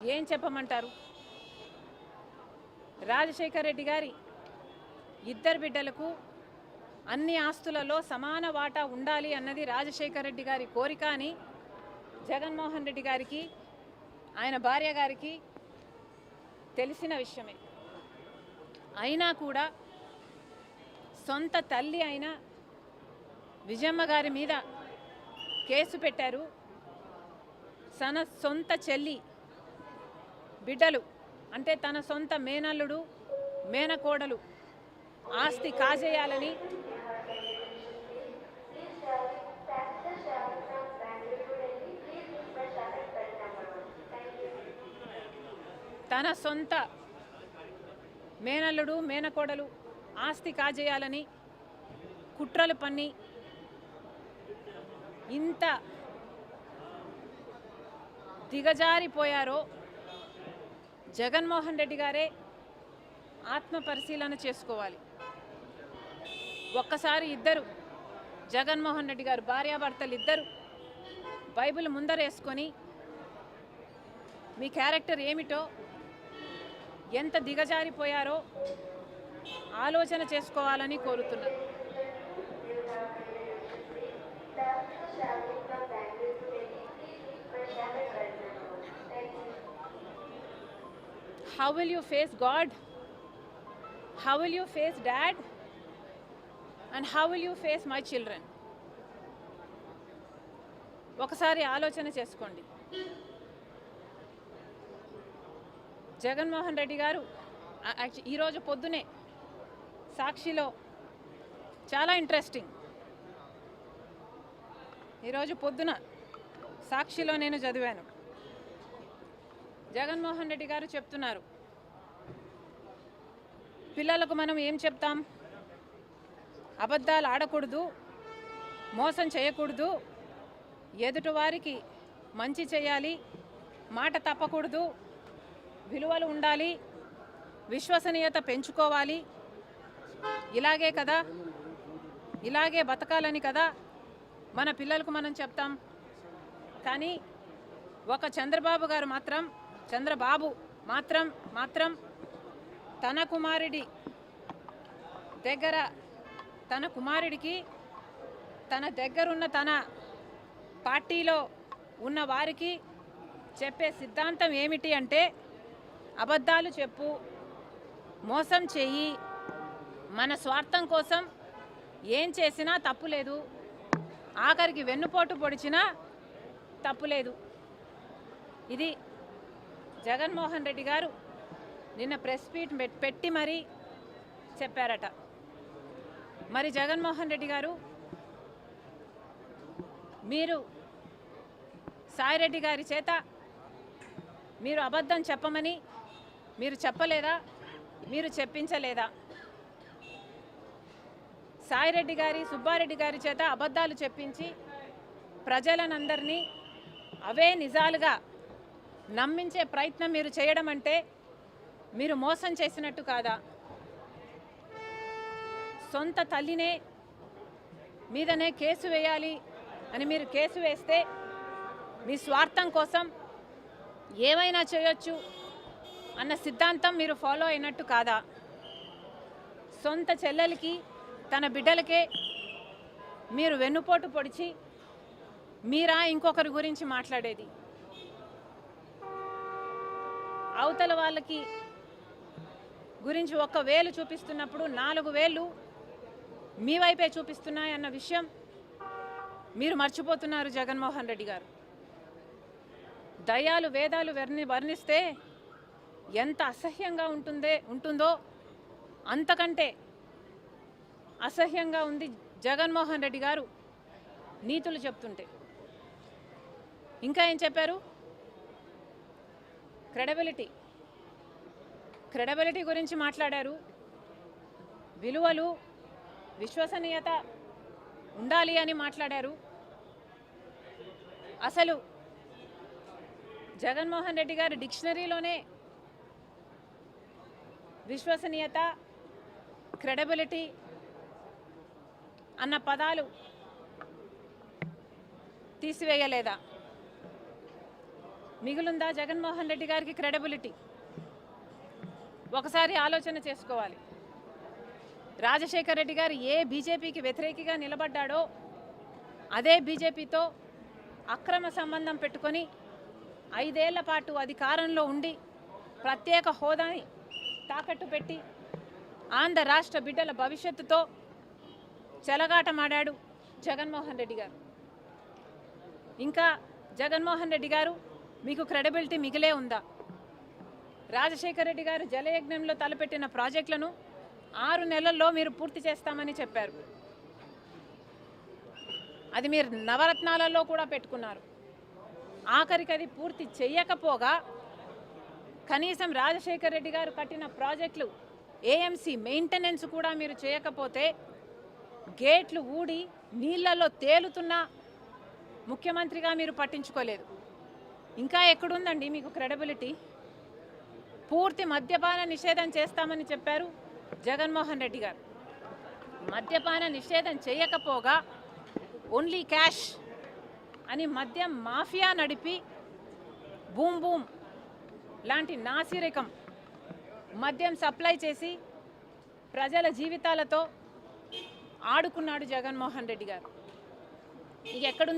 ఏం చెప్పమంటారు? రాజశేఖర్ రెడ్డి గారి ఇద్దరు బిడ్డలకు అన్ని ఆస్తులలో సమాన వాటా ఉండాలి అన్నది రాజశేఖర్ రెడ్డి గారి కోరిక అని జగన్మోహన్ రెడ్డి గారికి ఆయన భార్య గారికి తెలిసిన విషయమే. అయినా కూడా సొంత తల్లి అయిన విజయమ్మ గారి మీద కేసు పెట్టారు. తన సొంత చెల్లి బిడ్డలు అంటే తన సొంత మేనల్లుడు మేనకోడలు ఆస్తి కాజేయాలని తన సొంత మేనల్లుడు మేనకోడలు ఆస్తి కాజేయాలని కుట్రలు పన్ని ఇంత దిగజారిపోయారో జగన్మోహన్ రెడ్డి గారే ఆత్మ పరిశీలన చేసుకోవాలి. ఒక్కసారి ఇద్దరు జగన్మోహన్ రెడ్డి గారు భార్యాభర్తలు ఇద్దరు బైబిల్ ముందరేసుకొని మీ క్యారెక్టర్ ఏమిటో ఎంత దిగజారిపోయారో ఆలోచన చేసుకోవాలని కోరుతున్నారు. How will you face God? How will you face Dad? And how will you face my children? ఒకసారి ఆలోచన చేసుకోండి. జగన్మోహన్ రెడ్డి గారు ఈరోజు పొద్దునే సాక్షిలో చాలా ఇంట్రెస్టింగ్, ఈరోజు పొద్దున సాక్షిలో నేను చదివాను. జగన్మోహన్ రెడ్డి గారు చెప్తున్నారు, పిల్లలకు మనం ఏం చెప్తాం? అబద్ధాలు ఆడకూడదు, మోసం చేయకూడదు, ఎదుటివారికి మంచి చేయాలి, మాట తప్పకూడదు, విలువలు ఉండాలి, విశ్వసనీయత పెంచుకోవాలి, ఇలాగే కదా, ఇలాగే బతకాలని కదా మన పిల్లలకు మనం చెప్తాం. కానీ ఒక చంద్రబాబు మాత్రం తన కుమారుడి దగ్గర తన కుమారుడికి తన దగ్గరున్న తన పార్టీలో ఉన్న వారికి చెప్పే సిద్ధాంతం ఏమిటి అంటే, అబద్ధాలు చెప్పు, మోసం చెయ్యి, మన స్వార్థం కోసం ఏం చేసినా తప్పులేదు, ఆఖరికి వెన్నుపోటు పొడిచినా తప్పులేదు. ఇది జగన్మోహన్ రెడ్డి గారు నిన్న ప్రెస్ మీట్ పెట్టి మరీ చెప్పారట. మరి జగన్మోహన్ రెడ్డి గారు, మీరు సాయిరెడ్డి గారి చేత మీరు అబద్ధం చెప్పమని మీరు చెప్పలేదా? మీరు చెప్పించలేదా? సాయిరెడ్డి గారి సుబ్బారెడ్డి గారి చేత అబద్ధాలు చెప్పించి ప్రజలనందరినీ అవే నిజాలుగా నమ్మించే ప్రయత్నం మీరు చేయడం అంటే మీరు మోసం చేసినట్టు కాదా? సొంత తల్లినే మీదనే కేసు వేయాలి అని మీరు కేసు వేస్తే మీ స్వార్థం కోసం ఏమైనా చేయొచ్చు అన్న సిద్ధాంతం మీరు ఫాలో అయినట్టు కాదా? సొంత చెల్లెలకి తన బిడ్డలకే మీరు వెన్నుపోటు పొడిచి మీరా ఇంకొకరి గురించి మాట్లాడేది? అవతల వాళ్ళకి గురించి ఒక్క వేలు చూపిస్తున్నప్పుడు 4 వేలు మీ వైపే చూపిస్తున్నాయన్న విషయం మీరు మర్చిపోతున్నారు జగన్మోహన్ రెడ్డి గారు. దయాలు వేదాలు వర్ణిస్తే ఎంత అసహ్యంగా ఉంటుందో అంతకంటే అసహ్యంగా ఉంది జగన్మోహన్ రెడ్డి గారు నీతులు చెప్తుంటే. ఇంకా ఏం చెప్పారు? క్రెడిబిలిటీ గురించి మాట్లాడారు. విలువలు విశ్వసనీయత ఉండాలి అని మాట్లాడారు. అసలు జగన్మోహన్ రెడ్డి గారి డిక్షనరీలోనే విశ్వసనీయత క్రెడిబిలిటీ అన్న పదాలు తీసివేయలేదా? మిగులుందా జగన్మోహన్ రెడ్డి గారికి క్రెడిబిలిటీ? ఒకసారి ఆలోచన చేసుకోవాలి. రాజశేఖర రెడ్డి గారు ఏ బీజేపీకి వ్యతిరేకిగా నిలబడ్డాడో అదే బీజేపీతో అక్రమ సంబంధం పెట్టుకొని 5 ఏళ్ల పాటు అధికారంలో ఉండి ప్రత్యేక హోదాని తాకట్టు పెట్టి ఆంధ్ర రాష్ట్ర బిడ్డల భవిష్యత్తుతో చెలగాటమాడాడు జగన్మోహన్ రెడ్డి గారు. ఇంకా జగన్మోహన్ రెడ్డి గారు మీకు క్రెడిబిలిటీ మిగిలే ఉందా? రాజశేఖర రెడ్డి గారు జలయజ్ఞంలో తలపెట్టిన ప్రాజెక్టులను 6 నెలల్లో మీరు పూర్తి చేస్తామని చెప్పారు. అది మీరు నవరత్నాలలో కూడా పెట్టుకున్నారు. ఆఖరికి అది పూర్తి చేయకపోగా కనీసం రాజశేఖర రెడ్డి గారు కట్టిన ప్రాజెక్టులు ఏఎంసీ మెయింటెనెన్స్ కూడా మీరు చేయకపోతే గేట్లు ఊడి నీళ్లలో తేలుతున్న ముఖ్యమంత్రిగా మీరు పట్టించుకోలేదు. ఇంకా ఎక్కడుందండి మీకు క్రెడిబిలిటీ? పూర్తి మద్యపాన నిషేధం చేస్తామని చెప్పారు జగన్మోహన్ రెడ్డి గారు. మద్యపాన నిషేధం చేయకపోగా ఓన్లీ క్యాష్ అని మద్యం మాఫియా నడిపి బూమ్ బూమ్ లాంటి నాసిరకం మద్యం సప్లై చేసి ప్రజల జీవితాలతో ఆడుకున్నాడు జగన్మోహన్ రెడ్డి గారు. ఇక ఎక్కడుంది